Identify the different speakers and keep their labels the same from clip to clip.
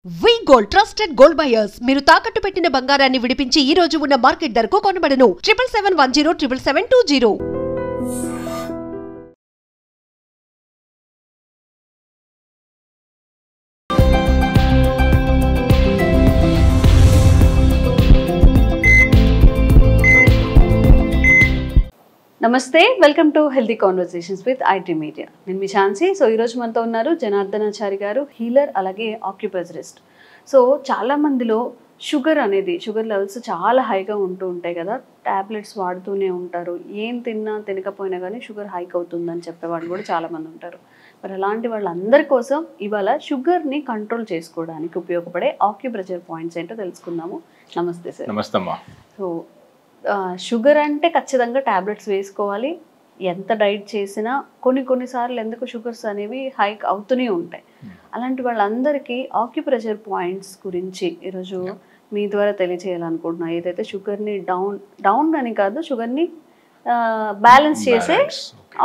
Speaker 1: వి gold trusted gold buyers మీరు తాకట్టు పెట్టిన బంగారాన్ని విడిపించి ఈ రోజు ఉన్న మార్కెట్ ధరకు కొనబడను 7771077720.
Speaker 2: నమస్తే, welcome to healthy conversations with IT media. నేను మీ ఛాన్సీ. సో ఈరోజు మనతో ఉన్నారు జనార్దనాచారి గారు, హీలర్, అలాగే ఆక్యుపంక్చరిస్ట్. సో చాలామందిలో షుగర్ లెవెల్స్ చాలా హైగా ఉంటూ ఉంటాయి కదా, ట్యాబ్లెట్స్ వాడుతూనే ఉంటారు. ఏం తిన్నా తినకపోయినా కానీ షుగర్ హైక్ అవుతుందని చెప్పేవాళ్ళు కూడా చాలామంది ఉంటారు. మరి అలాంటి వాళ్ళందరి కోసం ఇవాళ షుగర్ని కంట్రోల్ చేసుకోవడానికి ఉపయోగపడే ఆక్యుప్రెషర్ పాయింట్స్ ఏంటో తెలుసుకుందాము. నమస్తే సార్.
Speaker 3: నమస్తే అమ్మా.
Speaker 2: సో షుగర్ అంటే ఖచ్చితంగా ట్యాబ్లెట్స్ వేసుకోవాలి. ఎంత డైట్ చేసినా కొన్నిసార్లు ఎందుకు షుగర్స్ అనేవి హైక్ అవుతూనే ఉంటాయి. అలాంటి వాళ్ళందరికీ ఆక్యుప్రెషర్ పాయింట్స్ గురించి ఈరోజు మీ ద్వారా తెలియజేయాలనుకుంటున్నా. ఏదైతే షుగర్ని డౌన్ అని కాదు, షుగర్ని బ్యాలెన్స్ చేసే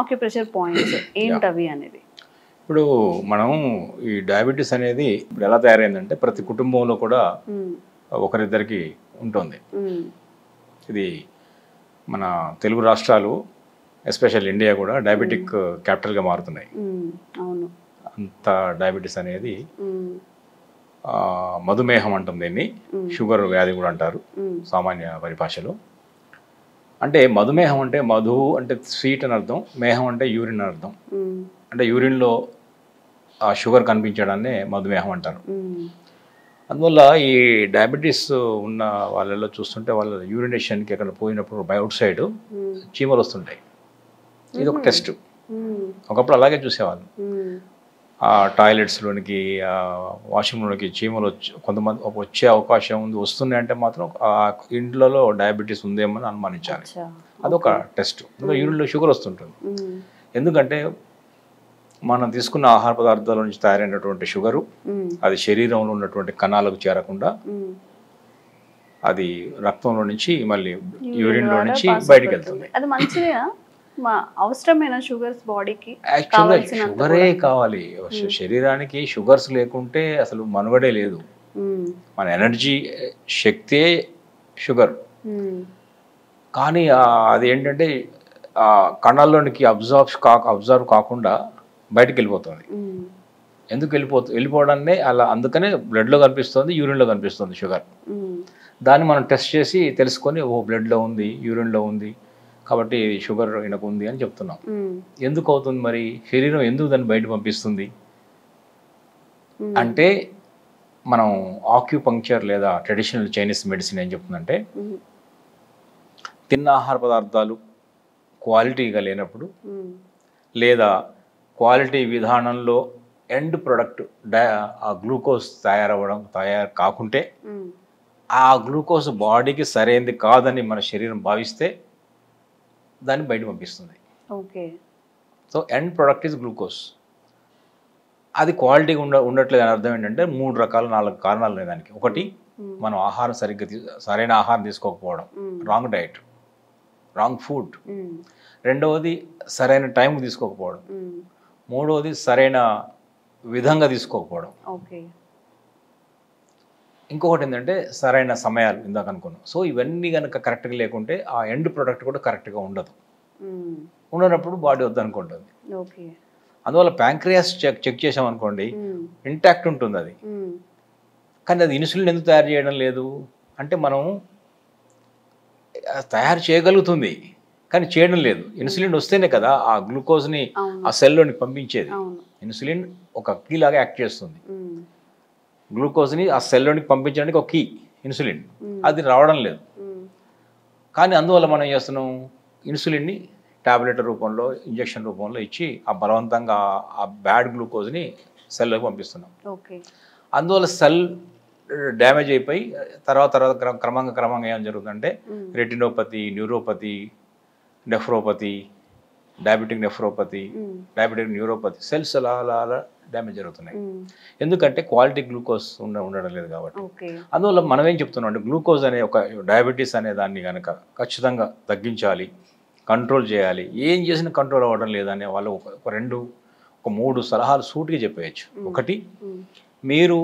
Speaker 2: ఆక్యుప్రెషర్ పాయింట్స్ ఏంటవి అనేది.
Speaker 3: ఇప్పుడు మనం ఈ డయాబెటీస్ అనేది ఇప్పుడు ఎలా తయారైందంటే ప్రతి కుటుంబంలో కూడా ఒకరిద్దరికి ఉంటుంది. ఇది మన తెలుగు రాష్ట్రాలు, ఎస్పెషల్ ఇండియా కూడా డయాబెటిక్ క్యాపిటల్గా మారుతున్నాయి.
Speaker 2: అవును,
Speaker 3: అంత డయాబెటీస్ అనేది మధుమేహం అంటాం దీన్ని, షుగర్ వ్యాధి కూడా అంటారు సామాన్య పరిభాషలో. అంటే మధుమేహం అంటే మధు అంటే స్వీట్ అని అర్థం, మేహం అంటే యూరిన్ అని అర్థం. అంటే యూరిన్లో ఆ షుగర్ కనిపించడాన్నే మధుమేహం అంటారు. అందువల్ల ఈ డయాబెటీస్ ఉన్న వాళ్ళలో చూస్తుంటే వాళ్ళ యూరినేషన్కి ఎక్కడ పోయినప్పుడు బై అవుట్ సైడ్ చీమలు వస్తుంటాయి. ఇది ఒక టెస్ట్. ఒకప్పుడు అలాగే చూసేవాళ్ళు. ఆ టాయిలెట్స్లోనికి, వాష్రూమ్లోనికి చీమలు కొంతమంది వచ్చే అవకాశం ఉంది, వస్తున్నాయంటే మాత్రం ఆ ఇంట్లో డయాబెటీస్ ఉందేమో అని అనుమానించాలి. అదొక టెస్ట్. యూరిన్లో షుగర్ వస్తుంటుంది. ఎందుకంటే మనం తీసుకున్న ఆహార పదార్థాల నుంచి తయారైనటువంటి షుగరు అది శరీరంలో ఉన్నటువంటి కణాలకు చేరకుండా అది రక్తంలో నుంచి మళ్ళీ యూరిన్లో నుంచి బయటకు వెళ్తుంది.
Speaker 2: అది మంచిదేనా? అవసరమైన షుగర్స్ బాడీకి
Speaker 3: యాక్చువల్గా షుగరే కావాలి. శరీరానికి షుగర్స్ లేకుంటే అసలు మనుగడే లేదు. మన ఎనర్జీ శక్తే షుగర్. కానీ అది ఏంటంటే ఆ కణాల్లోనికి అబ్జర్వ్ కాకుండా బయటకు వెళ్ళిపోతుంది. ఎందుకు వెళ్ళిపోవడాన్ని అలా, అందుకనే బ్లడ్లో కనిపిస్తుంది, యూరిన్లో కనిపిస్తుంది షుగర్. దాన్ని మనం టెస్ట్ చేసి తెలుసుకొని, ఓ బ్లడ్లో ఉంది, యూరిన్లో ఉంది కాబట్టి షుగర్ ఈయనకు ఉంది అని చెప్తున్నాం. ఎందుకు అవుతుంది మరి? శరీరం ఎందుకు దాన్ని బయట పంపిస్తుంది అంటే, మనం ఆక్యుపంక్చర్ లేదా ట్రెడిషనల్ చైనీస్ మెడిసిన్ ఏం చెప్తుందంటే, తిన్న ఆహార పదార్థాలు క్వాలిటీగా లేనప్పుడు లేదా క్వాలిటీ విధానంలో ఎండ్ ప్రొడక్ట్ ఆ గ్లూకోజ్ తయారు కాకుంటే, ఆ గ్లూకోజ్ బాడీకి సరైనది కాదని మన శరీరం భావిస్తే దాన్ని బయట పంపిస్తుంది.
Speaker 2: Okay. So
Speaker 3: end product is glucose. అది క్వాలిటీగా ఉండట్లేదు అని అర్థం ఏంటంటే 4 కారణాలు ఉన్నాయి దానికి. ఒకటి, మనం ఆహారం సరైన ఆహారం తీసుకోకపోవడం, రాంగ్ డైట్, రాంగ్ ఫుడ్. రెండవది, సరైన టైంకి తీసుకోకపోవడం. మూడవది, సరైన విధంగా తీసుకోకపోవడం. ఇంకొకటి ఏంటంటే సరైన సమయాలు, ఇందాక అనుకున్నాం. సో ఇవన్నీ కనుక కరెక్ట్గా లేకుంటే ఆ ఎండ్ ప్రొడక్ట్ కూడా కరెక్ట్గా ఉండదు. ఉండనప్పుడు బాడీ వద్దనుకుంటుంది. అందువల్ల ప్యాంక్రియాస్ చెక్ చేసామనుకోండి, ఇంటాక్ట్ ఉంటుంది అది. కానీ అది ఇన్సులిన్ ఎందుకు తయారు చేయడం లేదు అంటే, మనం తయారు చేయగలుగుతుంది కానీ చేయడం లేదు. ఇన్సులిన్ వస్తేనే కదా ఆ గ్లూకోజ్ని ఆ సెల్లోని పంపించేది. ఇన్సులిన్ ఒక కీ లాగా యాక్ట్ చేస్తుంది. గ్లూకోజ్ని ఆ సెల్లోనికి పంపించడానికి ఒక కీ ఇన్సులిన్. అది రావడం లేదు. కానీ అందువల్ల మనం ఏం చేస్తున్నాం, ఇన్సులిన్ని టాబ్లెట్ రూపంలో, ఇంజెక్షన్ రూపంలో ఇచ్చి ఆ బలవంతంగా ఆ బ్యాడ్ గ్లూకోజ్ని సెల్లోకి పంపిస్తున్నాం. అందువల్ల సెల్ డ్యామేజ్ అయిపోయి తర్వాత క్రమంగా ఏం జరుగుతుందంటే, retinopathy, neuropathy, nephropathy, diabetic nephropathy, diabetic neuropathy, cells అలా డ్యామేజ్ జరుగుతున్నాయి. ఎందుకంటే క్వాలిటీ గ్లూకోజ్ ఉండడం లేదు కాబట్టి. అందువల్ల మనం ఏం చెప్తున్నాం అంటే, గ్లూకోజ్ అనే ఒక డయాబెటీస్ అనే దాన్ని కనుక ఖచ్చితంగా తగ్గించాలి, కంట్రోల్ చేయాలి. ఏం చేసినా కంట్రోల్ అవ్వడం లేదనే వాళ్ళు ఒక 3 సలహాలు సూటిగా చెప్పేయచ్చు. ఒకటి, మీరు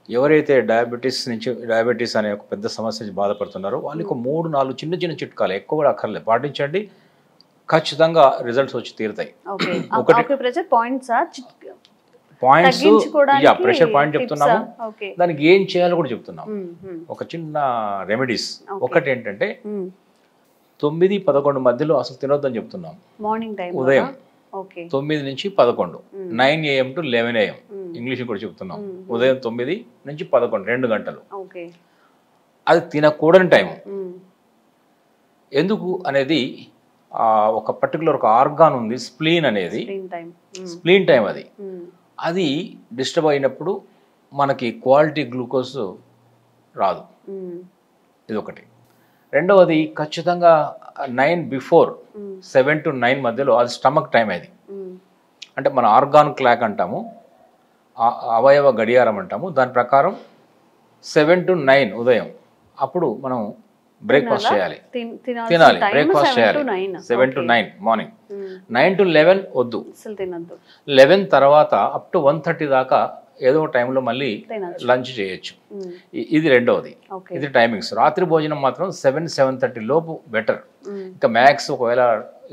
Speaker 3: ఎవరైతే డయాబెటీస్ అనే ఒక పెద్ద సమస్య నుంచి బాధపడుతున్నారో వాళ్ళకి 3-4 చిన్న చిన్న చిట్కాలు ఎక్కువ కూడా అక్కర్లేదు, పాటించండి, ఖచ్చితంగా రిజల్ట్స్ వచ్చి తీరుతాయి. పాయింట్స్ ప్రెషర్ పాయింట్ చెప్తున్నాము, దానికి ఏం చేయాలో కూడా చెప్తున్నాము. ఒక చిన్న రెమెడీస్. ఒకటి ఏంటంటే 9-11 మధ్యలో అసలు తినొద్దని చెప్తున్నాం. మార్నింగ్ టైం ఉదయం 9 నుంచి 11, 9 AM to 11 AM ఇంగ్లీష్ కూడా చెప్తున్నాం. ఉదయం 9 నుంచి 11 2 గంటలు అది తినకూడని టైం. ఎందుకు అనేది ఒక పర్టికులర్ ఒక ఆర్గాన్ ఉంది, స్ప్లీన్ అనేది, స్ప్లీన్ టైం అది డిస్టర్బ్ అయినప్పుడు మనకి క్వాలిటీ గ్లూకోజ్ రాదు. ఇది ఒకటి. రెండవది ఖచ్చితంగా 9 before 7 to 9 మధ్యలో అది స్టమక్ టైం. అది అంటే మన ఆర్గాన్ క్లాక్ అంటాము, అవయవ గడియారం అంటాము. దాని ప్రకారం 7 to 9 ఉదయం అప్పుడు మనం బ్రేక్ఫాస్ట్ చేయాలి, తినాలి, బ్రేక్ఫాస్ట్ చేయాలి. 7 to 9 మార్నింగ్. 9 to 11 వద్దు. 11 తర్వాత అప్ టు 1:30 దాకా ఏదో టైంలో మళ్ళీ లంచ్ చేయొచ్చు. ఇది రెండవది. ఇది టైమింగ్స్. రాత్రి భోజనం మాత్రం 7-7:30 లోపు బెటర్. ఇంకా మ్యాక్స్ ఒకవేళ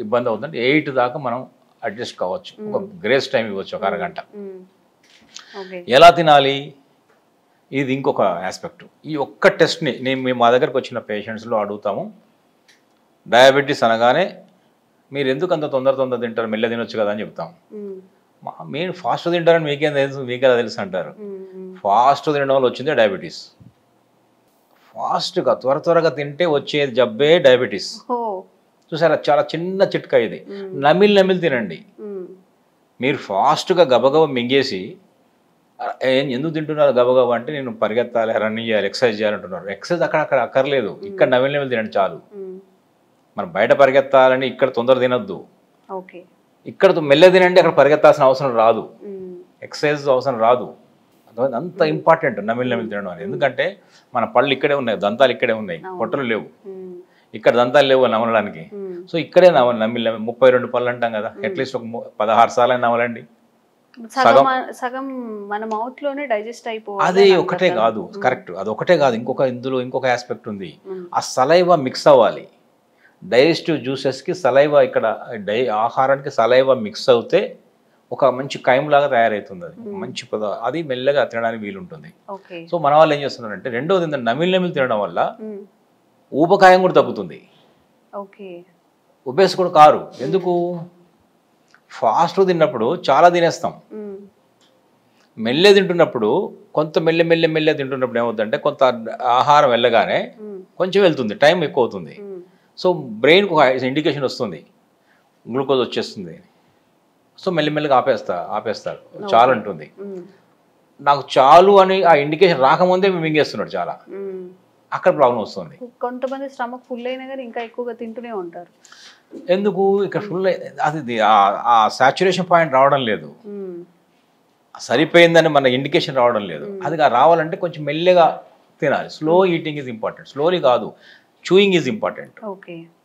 Speaker 3: ఇబ్బంది అవుతుందంటే 8 దాకా మనం అడ్జస్ట్ కావచ్చు. ఒక గ్రేస్ టైం ఇవ్వచ్చు, ఒక అరగంట. ఎలా తినాలి ఇది ఇంకొక ఆస్పెక్ట్. ఈ ఒక్క టెస్ట్ని నేను మా దగ్గరకు వచ్చిన పేషెంట్స్లో అడుగుతాము. డయాబెటీస్ అనగానే మీరు ఎందుకు అంత తొందర తింటారు, మెల్ల తినొచ్చు కదా అని చెప్తాం. మీరు ఫాస్ట్ తింటారని మీకేం తెలుసు, మీకేలా తెలుసు అంటారు. ఫాస్ట్ తినడం వల్ల వచ్చిందే డయాబెటీస్. ఫాస్ట్గా త్వరగా తింటే వచ్చే జబ్బే డయాబెటీస్. చూసారా, చాలా చిన్న చిట్కా ఇది. నమిలి తినండి. మీరు ఫాస్ట్గా గబగబ మింగేసి ఎందుకు తింటున్నారు గబగబా అంటే నేను పరిగెత్తాలి, రన్నింగ్ చేయాలి, ఎక్సర్సైజ్ చేయాలంటున్నారు. ఎక్సర్సైజ్ అక్కడ అక్కర్లేదు, ఇక్కడ నమిలి తినండి చాలు. మనం బయట పరిగెత్తాలని ఇక్కడ తొందర తినొద్దు, ఇక్కడ మెల్ల తినండి, అక్కడ పరిగెత్తాల్సిన అవసరం రాదు, ఎక్సర్సైజ్ అవసరం రాదు. అంత ఇంపార్టెంట్ నమిలి తినడం అనేది. ఎందుకంటే మన పళ్ళు ఇక్కడే ఉన్నాయి, దంతాలు ఇక్కడే ఉన్నాయి, పొట్టలు లేవు. ఇక్కడ దంతాలు లేవు నమలడానికి. సో ఇక్కడే నమిలి 32 పళ్ళు అంటాం కదా, అట్లీస్ట్ ఒక 16 సార్లు నమలండి.
Speaker 2: సగం మన మౌత్ లోనే డైజెస్ట్ అయిపోవాలి.
Speaker 3: అది ఒకటే కాదు, కరెక్ట్, అది ఒకటే కాదు. ఇందులో ఇంకొక ఆస్పెక్ట్ ఉంది. ఆ సలైవా మిక్స్ అవ్వాలి. డైజెస్టివ్ జ్యూసెస్కి సలైవా, ఇక్కడ ఆహారానికి సలైవా మిక్స్ అవుతే ఒక మంచి కైంలాగా తయారవుతుంది. అది మంచి అది మెల్లగా తినడానికి వీలుంటుంది. సో మన వాళ్ళు ఏం చేస్తున్నారంటే రెండోది నమిలి తినడం వల్ల ఊబకాయం కూడా తగ్గుతుంది, ఉబేస్ కూడా కారు. ఎందుకు? ఫాస్ట్ తిన్నప్పుడు చాలా తినేస్తాం, మెల్లె తింటున్నప్పుడు కొంత మెల్లె తింటున్నప్పుడు ఏమవుతుందంటే కొంత ఆహారం వెళ్ళగానే కొంచెం వెళ్తుంది, టైం ఎక్కువ అవుతుంది. సో బ్రెయిన్కి ఒక ఇండికేషన్ వస్తుంది, గ్లూకోజ్ వచ్చేస్తుంది. సో మెల్లిమెల్లిగా ఆపేస్తారు, చాలు అంటుంది. నాకు చాలు అని ఆ ఇండికేషన్ రాకముందే మింగేస్తున్నాడు చాలా, అక్కడ ప్రాబ్లం వస్తుంది.
Speaker 2: కొంతమంది స్టమక్ ఫుల్ అయినా కానీ ఇంకా ఎక్కువగా తింటూనే ఉంటారు.
Speaker 3: ఎందుకు? ఇక్కడ ఫుల్ అది ఆ సాచురేషన్ పాయింట్ రావడం లేదు, సరిపోయిందని మన ఇండికేషన్ రావడం లేదు. అది రావాలంటే కొంచెం మెల్లగా తినాలి. Slow eating is important, slowly కాదు, చూయింగ్ ఈజ్ ఇంపార్టెంట్.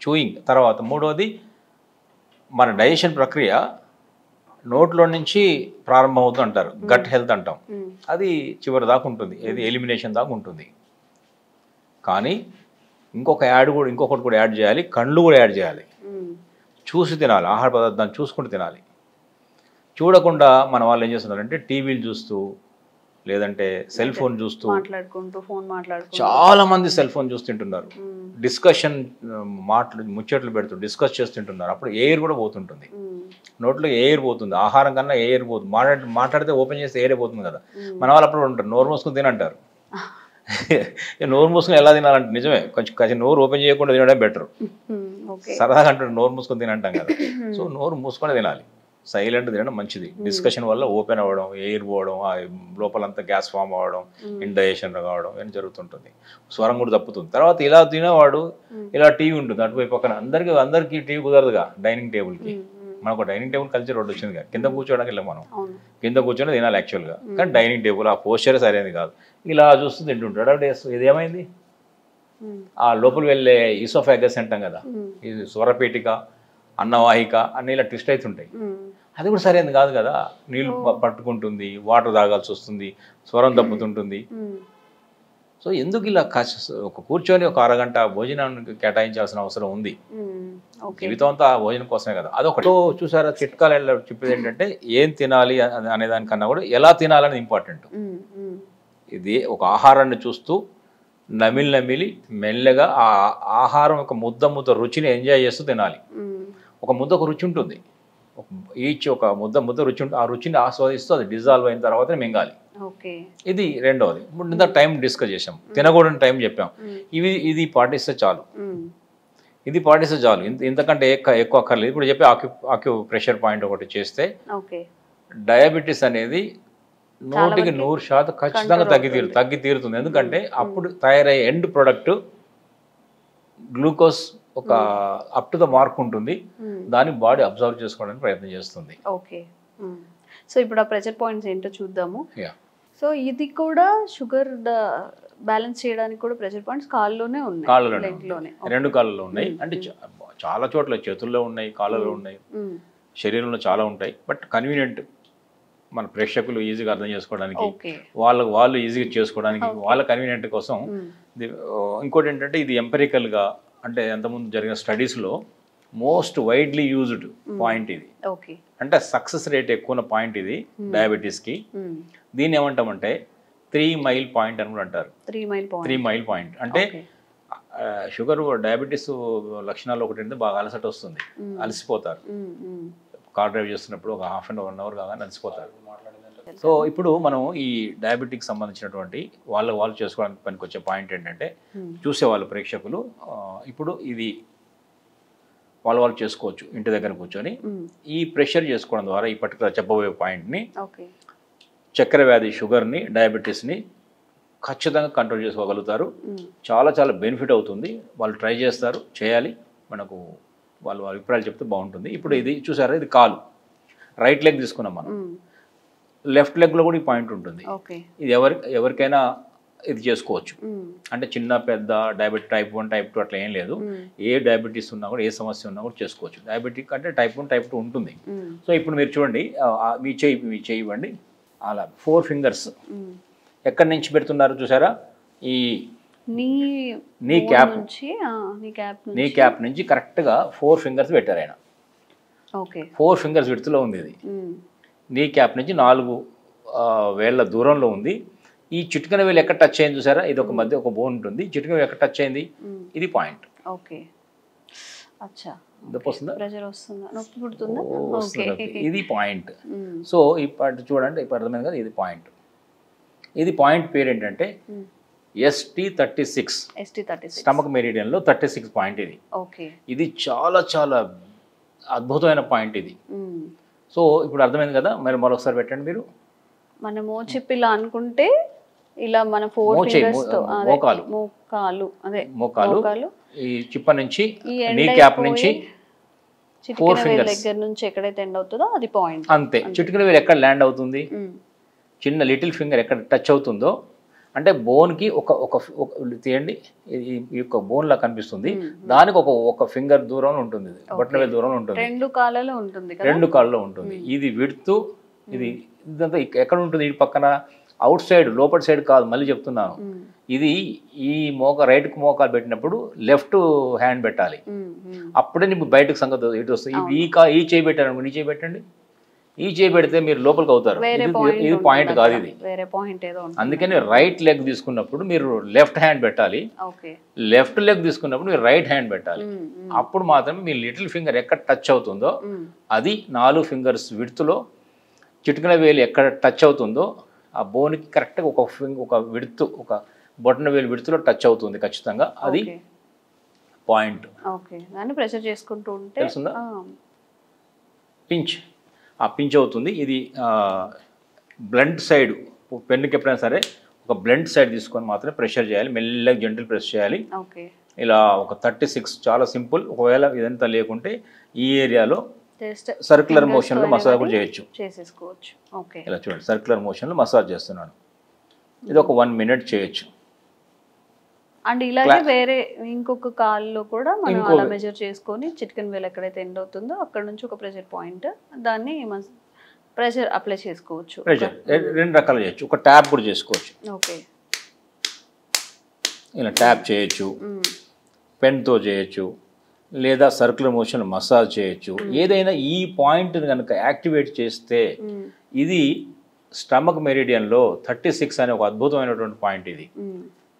Speaker 3: చూయింగ్ తర్వాత మూడవది మన డైజెషన్ ప్రక్రియ నోట్లో నుంచి ప్రారంభం అవుతుంది అంటారు, గట్ హెల్త్ అంటాం. అది చివరి దాకా ఉంటుంది, ఏది ఎలిమినేషన్ దాకా ఉంటుంది. కానీ ఇంకొకటి కూడా యాడ్ చేయాలి, కళ్ళు కూడా యాడ్ చేయాలి. చూసి తినాలి, ఆహార పదార్థాన్ని చూసుకుంటూ తినాలి. చూడకుండా మన వాళ్ళు ఏం చేస్తున్నారంటే టీవీలు చూస్తూ లేదంటే సెల్ ఫోన్ చూస్తూ చాలా మంది సెల్ ఫోన్ చూస్తుంటున్నారు. డిస్కషన్ ముచ్చట్లు పెడుతూ డిస్కస్ చేస్తుంటున్నారు. అప్పుడు ఎయిర్ కూడా పోతుంటుంది, నోట్లో ఎయిర్ పోతుంది, ఆహారం కన్నా ఎయిర్ పోతుంది. మాట్లాడితే ఓపెన్ చేస్తే ఎయిర్ పోతుంది కదా. మన వాళ్ళు అప్పుడు ఉంటారు నోరు మూసుకుని తినంటారు. నోరు మూసుకుని ఎలా తినాలంటే నిజమే, కొంచెం నోరు ఓపెన్ చేయకుండా తినడం బెటర్. సరదాగా అంటారు నోరు మూసుకొని తినంటాం కదా. సో నోరు మూసుకొని తినాలి, సైలెంట్ తినడం మంచిది. డిస్కషన్ వల్ల ఓపెన్ అవ్వడం, ఎయిర్ పోవడం, లోపలంతా గ్యాస్ ఫామ్ అవ్వడం, ఇండైజెషన్ కావడం ఏం జరుగుతుంటుంది. స్వరం కూడా తప్పుతుంది. తర్వాత ఇలా తినేవాడు ఇలా టీవీ ఉంటుంది అటువైపు పక్కన. అందరికీ టీవీ కుదరదుగా డైనింగ్ టేబుల్కి. మనకు డైనింగ్ టేబుల్ కల్చర్ ఒకటి వచ్చింది కదా, కింద కూర్చోడానికి వెళ్ళాం మనం, కింద కూర్చొని తినాలి యాక్చువల్గా. కానీ డైనింగ్ టేబుల్ ఆ పోస్చరే సరైనది కాదు, ఇలా చూస్తూ తింటుంటాడు. అంటే ఇది ఏమైంది, ఆ లోపల వెళ్ళే ఈసోఫాగస్ అంటాం కదా, ఇది స్వరపేటిక, అన్నవాహిక అన్ని ఇలా ట్విస్ట్ అవుతుంటాయి. అది కూడా సరైనది కాదు కదా. నీళ్ళు పట్టుకుంటుంది, వాటర్ తాగాల్సి వస్తుంది, స్వరం దప్పుతుంటుంది. సో ఎందుకు ఇలా ఒక కూర్చొని ఒక అరగంట భోజనానికి కేటాయించాల్సిన అవసరం ఉంది? జీవితం అంతా భోజనం కోసమే కదా. అదొకటి చూసారా, చిట్కాలు చెప్పేది ఏంటంటే ఏం తినాలి అనే దానికన్నా కూడా ఎలా తినాలని ఇంపార్టెంట్. ఇది ఒక ఆహారాన్ని చూస్తూ నమిలి మెల్లగా ఆ ఆహారం ఒక ముద్ద రుచిని ఎంజాయ్ చేస్తూ తినాలి. ఒక ముద్దకు రుచి ఉంటుంది, ఒక ముద్ద రుచి ఉంటుంది. ఆ రుచిని ఆస్వాదిస్తూ అది డిజాల్వ్ అయిన తర్వాత మింగాలి. ఇది రెండవది. ఇంత టైం డిస్కస్ చేసాం, తినకూడని టైం చెప్పాం. ఇది పాటిస్తే చాలు, ఇది పాటిస్తే చాలు. ఇంతకంటే ఎక్కువ అక్కర్లేదు. ఇప్పుడు చెప్పి ఆక్యుప్రెషర్ పాయింట్ ఒకటి చేస్తే డయాబెటీస్ అనేది 100% ఖచ్చితంగా తగ్గి తీరుతుంది. ఎందుకంటే అప్పుడు తయారయ్యే ఎండ్ ప్రొడక్ట్ గ్లూకోజ్ ఒక అప్ టు ద మార్క్ ఉంటుంది, దాన్ని బాడీ అబ్జర్వ్ చేసుకోవడానికి ప్రయత్నం చేస్తుంది.
Speaker 2: ఓకే, సో ఇప్పుడు ఆ ప్రెషర్ పాయింట్స్ ఏంటో చూద్దాము. సో ఇది కూడా షుగర్ బ్యాలెన్స్ చేయడానికి కూడా ప్రెషర్ పాయింట్స్ కాళ్ళలోనే ఉన్నాయి,
Speaker 3: రెండు కాళ్ళలో ఉన్నాయి. అంటే చాలా చోట్ల చేతుల్లో ఉన్నాయి, కాళ్ళలో ఉన్నాయి, శరీరంలో చాలా ఉంటాయి. బట్ కన్వీనియంట్ మన ప్రేక్షకులు ఈజీగా అర్థం చేసుకోవడానికి, వాళ్ళు ఈజీగా చేసుకోవడానికి, వాళ్ళ కన్వీనియంట్ కోసం. ఇంకోటి ఏంటంటే ఇది ఎంపెరికల్గా, అంటే ఎంతమంది జరిగిన స్టడీస్లో మోస్ట్ వైడ్లీ యూజ్డ్ పాయింట్ ఇది. అంటే సక్సెస్ రేట్ ఎక్కువ ఉన్న పాయింట్ ఇది డయాబెటీస్కి. దీన్ని ఏమంటామంటే 3 మైల్ పాయింట్ అని కూడా అంటారు. 3 మైల్ పాయింట్ అంటే షుగర్ డయాబెటీస్ లక్షణాలు ఒకటి అంటే బాగా అలసట వస్తుంది, అలసిపోతారు. కార్ డ్రైవ్ చేస్తున్నప్పుడు ఒక హాఫ్ అన్ అవర్ 1 అవర్ కాగానే అలసిపోతారు. సో ఇప్పుడు మనం ఈ డయాబెటిక్ సంబంధించినటువంటి వాళ్ళు చేసుకోవడానికి పనికొచ్చే పాయింట్ ఏంటంటే, చూసేవాళ్ళు ప్రేక్షకులు ఇప్పుడు ఇది వాళ్ళు చేసుకోవచ్చు ఇంటి దగ్గర కూర్చొని. ఈ ప్రెషర్ చేసుకోవడం ద్వారా ఈ పర్టికులర్ చెప్పబోయే పాయింట్ని, చక్కెర వ్యాధి, షుగర్ని, డయాబెటీస్ని ఖచ్చితంగా కంట్రోల్ చేసుకోగలుగుతారు. చాలా బెనిఫిట్ అవుతుంది. వాళ్ళు ట్రై చేస్తారు, చేయాలి. మనకు వాళ్ళ అభిప్రాయాలు చెప్తే బాగుంటుంది. ఇప్పుడు ఇది చూసారా, ఇది కాలు, రైట్ లెగ్ తీసుకున్నాం మనం. లెఫ్ట్ లెగ్లో కూడా ఈ పాయింట్ ఉంటుంది. ఇది ఎవరికైనా ఇది చేసుకోవచ్చు. అంటే చిన్న పెద్ద డయాబెటిక్ టైప్ 1 టైప్ 2 అట్లా ఏం లేదు. ఏ డయాబెటీస్ ఉన్నా కూడా, ఏ సమస్య ఉన్నా కూడా చేసుకోవచ్చు. డయాబెటిక్ అంటే టైప్ 1 టైప్ 2 ఉంటుంది. సో ఇప్పుడు మీరు చూడండి, మీ చేయి ఇవ్వండి. అలా 4 ఫింగర్స్ ఎక్కడి నుంచి పెడుతున్నారు చూసారా, ఈ నీ క్యాప్ నుంచి కరెక్ట్గా 4 ఫింగర్స్ పెట్టారు ఆయన. 4 ఫింగర్స్ విడుతులో ఉంది ఇది. నీ క్యాప్ నుంచి 4 వేళ్ల దూరంలో ఉంది. ఈ చిటికెన వేలు ఎక్కడ టచ్ అయింది చూసారా, ఇది ఒక మధ్య ఒక బోన్ ఉంటుంది. చిటికెన వేలు ఎక్కడ టచ్ అయింది, ఇది పాయింట్. ఇది పాయింట్. సో ఇప్పుడు చూడండి, ఇప్పుడు అర్థమైంది కదా, ఇది పాయింట్. ఇది పాయింట్ పేరు ఏంటంటే ST36, స్టమక్ మెరిడియన్లో 36 పాయింట్ ఇది. ఇది చాలా అద్భుతమైన పాయింట్ ఇది. సో ఇప్పుడు అర్థమైంది కదా. మరి మరొకసారి పెట్టండి మీరు.
Speaker 2: మనము చెప్పి ఇలా అనుకుంటే ఇలా మన 4 ఫింగర్స్ తో మోకాలు
Speaker 3: ఈ చిప్ప నుంచి, నీ క్యాప్ నుంచి 4 ఫింగర్స్
Speaker 2: దగ్గర నుంచి ఎక్కడైతే ఎండ్ అవుతుందో అది పాయింట్.
Speaker 3: అంతే. చిటికెన వేలు ఎక్కడ ల్యాండ్ అవుతుంది, చిన్న లిటిల్ ఫింగర్ ఎక్కడ టచ్ అవుతుందో, అంటే బోన్కి ఒక తీయండి, ఈ యొక్క బోన్ లా కనిపిస్తుంది, దానికి ఒక ఫింగర్ దూరంలో ఉంటుంది, బొట్టన వేలు దూరంలో ఉంటుంది,
Speaker 2: 2 కాళ్ళలో ఉంటుంది.
Speaker 3: ఇది విడుతూ, ఇది ఇదంతా ఎక్కడ ఉంటుంది, ఈ పక్కన అవుట్ సైడ్, లోపల సైడ్ కాదు, మళ్ళీ చెప్తున్నాను. ఇది ఈ రైట్ మోకాలు పెట్టినప్పుడు లెఫ్ట్ హ్యాండ్ పెట్టాలి, అప్పుడే నీకు బయటకు సంగతి ఇటు వస్తుంది. ఈ చేయి పెట్టాను, నీ చేయి పెట్టండి. ఈ చేయి పెడితే మీరు లోపలికి అవుతారు. ఇది పాయింట్ కాదు, ఇది అందుకని రైట్ లెగ్ తీసుకున్నప్పుడు మీరు లెఫ్ట్ హ్యాండ్ పెట్టాలి, లెఫ్ట్ లెగ్ తీసుకున్నప్పుడు మీరు రైట్ హ్యాండ్ పెట్టాలి. అప్పుడు మాత్రమే మీ లిటిల్ ఫింగర్ ఎక్కడ టచ్ అవుతుందో, అది 4 ఫింగర్స్ విడుతులో చిటికెన వేలు ఎక్కడ టచ్ అవుతుందో ఆ బోన్కి కరెక్ట్గా ఒక విడుతు, ఒక బొట్టన వేలు విడుతులో టచ్ అవుతుంది ఖచ్చితంగా, అది పాయింట్.
Speaker 2: ప్రెషర్ చేసుకుంటూ ఉంటే
Speaker 3: తెలుస్తుందా, పించ్, ఆ పించ్ అవుతుంది. ఇది బ్లంట్ సైడ్, పెన్నుకి ఎప్పుడైనా సరే ఒక బ్లంట్ సైడ్ తీసుకొని మాత్రమే ప్రెషర్ చేయాలి, మెల్లగా జెంటిల్ ప్రెస్ చేయాలి. ఇలా ఒక 36, చాలా సింపుల్. ఒకవేళ ఇదంతా లేకుంటే ఈ ఏరియాలో సర్క్యులర్ మోషన్లో మసాజ్ కూడా
Speaker 2: చేసేసుకోవచ్చు.
Speaker 3: ఇలా చూడండి, సర్క్యులర్ మోషన్లో మసాజ్ చేస్తున్నాను. ఇది ఒక 1 మినిట్ చేయొచ్చు.
Speaker 2: అండ్ ఇలాగే వేరే ఇంకొక కాల్లో కూడా మనం అలా మెజర్ చేసుకొని చిటికెన్ వేలు ఎక్కడైతే ఎండ్ అవుతుందో అక్కడ నుంచి ఒక ప్రెషర్ పాయింట్ దాన్ని ప్రెషర్ అప్లై చేసుకోవచ్చు.
Speaker 3: ప్రెషర్ రెండు రకాలు చేయొచ్చు. ఒక ట్యాప్ కూడా చేసుకోవచ్చు.
Speaker 2: ఓకే,
Speaker 3: ఇలా ట్యాప్ చేయొచ్చు, పెన్తో చేయొచ్చు, లేదా సర్క్యులర్ మోషన్ మసాజ్ చేయొచ్చు. ఏదైనా ఈ పాయింట్ కనుక యాక్టివేట్ చేస్తే ఇది స్టమక్ మెరిడియన్లో 36 అనే ఒక అద్భుతమైనటువంటి పాయింట్. ఇది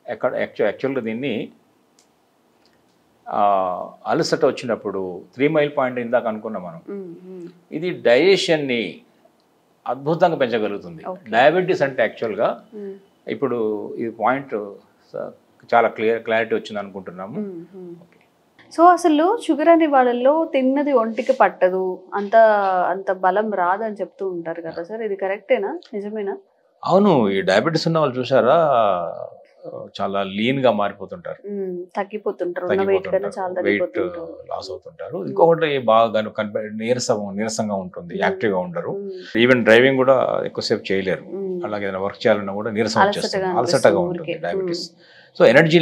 Speaker 3: ఎక్కడ యాక్చువల్గా దీన్ని అలసట వచ్చినప్పుడు 3 మైల్ పాయింట్ ఇందాక అనుకున్నాం మనం. ఇది డైజెషన్ని అద్భుతంగా పెంచగలుగుతుంది. డయాబెటీస్ అంటే యాక్చువల్గా ఇప్పుడు ఈ పాయింట్ చాలా క్లారిటీ వచ్చింది అనుకుంటున్నాము.
Speaker 2: సో అసలు షుగర్ అనే వాళ్ళల్లో తిన్నది ఒంటికి పట్టదు, అంత బలం రాదని చెప్తూ ఉంటారు కదా సార్, ఇది కరెక్టేనా, నిజమేనా?
Speaker 3: అవును, ఈ డయాబెటీస్ ఉన్న వాళ్ళు చూసారా చాలా లీన్ గా మారిపోతుంటారు,
Speaker 2: తగ్గిపోతుంటారు,
Speaker 3: వెయిట్ లాస్ అవుతుంటారు. ఇంకొకటి బాగా నీరసంగా ఉంటుంది, యాక్టివ్ గా ఉండరు. ఈవెన్ డ్రైవింగ్ కూడా ఎక్కువసేపు చేయలేరు. అలాగే ఏదైనా వర్క్ చేయాలన్నా కూడా నీరసం వచ్చేస్తుంది, అలసటగా ఉంటుంది డయాబెటీస్. సో ఎనర్జీ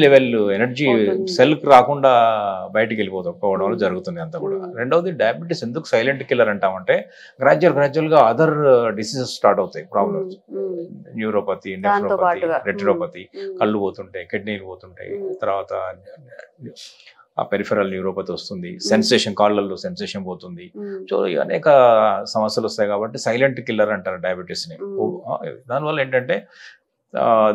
Speaker 3: సెల్కి రాకుండా బయటికి వెళ్ళిపోవడం వల్ల జరుగుతుంది అంతా కూడా. రెండవది డయాబెటీస్ ఎందుకు సైలెంట్ కిల్లర్ అంటామంటే గ్రాడ్యువల్గా అదర్ డిసీజెస్ స్టార్ట్ అవుతాయి, ప్రాబ్లమ్స్. న్యూరోపతి, నెఫ్రోపతి, రెటినోపతి, కళ్ళు పోతుంటాయి, కిడ్నీలు పోతుంటాయి, తర్వాత పెరిఫెరల్ న్యూరోపతి వస్తుంది, సెన్సేషన్, కాళ్ళల్లో సెన్సేషన్ పోతుంది. సో అనేక సమస్యలు వస్తాయి కాబట్టి సైలెంట్ కిల్లర్ అంటారు డయాబెటీస్ని. దానివల్ల ఏంటంటే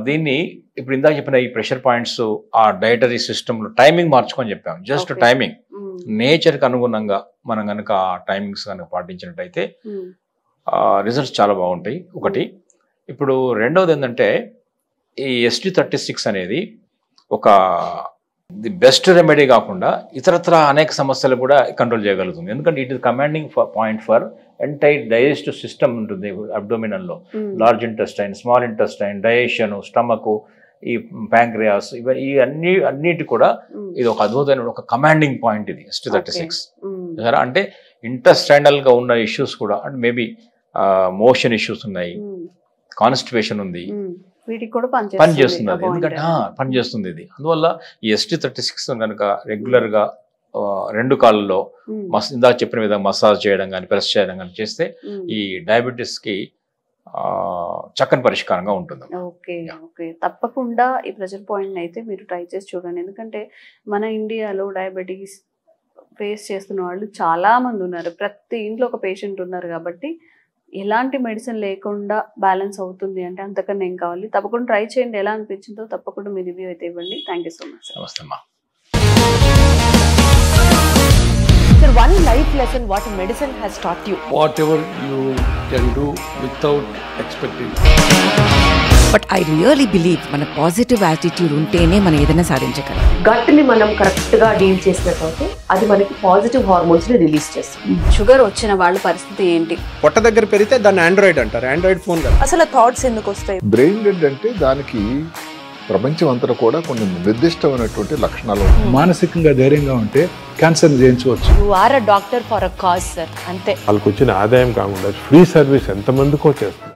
Speaker 3: దీన్ని ఇప్పుడు ఇందాక చెప్పిన ఈ ప్రెషర్ పాయింట్స్ ఆ డైటరీ సిస్టంలో టైమింగ్ మార్చుకొని చెప్పాం. జస్ట్ టైమింగ్ నేచర్కి అనుగుణంగా మనం కనుక ఆ టైమింగ్స్ కనుక పాటించినట్టయితే రిజల్ట్స్ చాలా బాగుంటాయి. ఒకటి. ఇప్పుడు రెండవది ఏంటంటే ఈ ST36 అనేది ఒక ది బెస్ట్ రెమెడీ కాకుండా ఇతరత్ర అనేక సమస్యలు కూడా కంట్రోల్ చేయగలుగుతుంది. ఎందుకంటే it is commanding point for entire digestive system ఉంటుంది అబ్డోమినల్లో. Large intestine, small intestine, digestion, stomach, ఈ ప్యాంక్రియాస్, ఈ అన్నిటి కూడా ఇది ఒక అద్భుతమైన ఒక కమాండింగ్ పాయింట్ ఇది ST36. అంటే ఇంటెస్టైనల్ గా ఉన్న ఇష్యూస్ కూడా, అంటే మేబీ మోషన్ ఇష్యూస్ ఉన్నాయి, కాన్స్టిపేషన్ ఉంది,
Speaker 2: వీటికి కూడా
Speaker 3: పనిచేస్తుంది. అది ఎందుకంటే పనిచేస్తుంది ఇది. అందువల్ల ఈ ST36 కనుక రెగ్యులర్ గా 2 కాళ్ళలో ఇందాక చెప్పిన విధంగా మసాజ్ చేయడం కానీ ప్రెస్ చేయడం కానీ చేస్తే ఈ డయాబెటీస్ కి చక్కని పరిష్కారంగా ఉంటుంది.
Speaker 2: ఓకే, ఓకే, తప్పకుండా ఈ ప్రెషర్ పాయింట్ అయితే మీరు ట్రై చేసి చూడండి. ఎందుకంటే మన ఇండియాలో డయాబెటీస్ ఫేస్ చేస్తున్న వాళ్ళు చాలా మంది ఉన్నారు. ప్రతి ఇంట్లో ఒక పేషెంట్ ఉన్నారు కాబట్టి ఎలాంటి మెడిసిన్ లేకుండా బ్యాలెన్స్ అవుతుంది అంటే అంతకన్నా ఏం కావాలి. తప్పకుండా ట్రై చేయండి. ఎలా అనిపించిందో తప్పకుండా మీ రివ్యూ అయితే ఇవ్వండి. Thank you so much.
Speaker 3: నమస్తే అమ్మా.
Speaker 4: Sir, one life lesson what medicine has taught you.
Speaker 5: Whatever you can do without expecting.
Speaker 4: But I really believe మన పాజిటివ్ యాటిట్యూడ్ ఉంటేనే మనం ఏదైనా సాధించగలం.
Speaker 6: గట్ ని మనం కరెక్ట్ గా డీల్ చేసినట్లయితే అది మనకి పాజిటివ్ హార్మోన్స్ ని రిలీజ్ చేస్తుంది.
Speaker 2: షుగర్ వచ్చిన వాళ్ళ పరిస్థితి ఏంటి?
Speaker 7: పొట్ట దగ్గర పెరిగితే దాన్ని ఆండ్రాయిడ్ అంటారు, ఆండ్రాయిడ్ ఫోన్ కదా.
Speaker 4: అసలు థాట్స్ ఎందుకు వస్తాయి?
Speaker 8: బ్రెయిన్ డెడ్ అంటే దానికి ప్రపంచం అంతా కూడా కొన్ని నిర్దిష్టమైనటువంటి లక్షణాలు.
Speaker 9: మానసికంగా ధైర్యంగా ఉంటే క్యాన్సర్ జయించవచ్చు.
Speaker 4: You are a doctor for a cause sir, అంతే.
Speaker 5: వాళ్ళకి వచ్చిన ఆదాయం కాకుండా ఫ్రీ సర్వీస్ ఎంతమందికో చేస్తారు.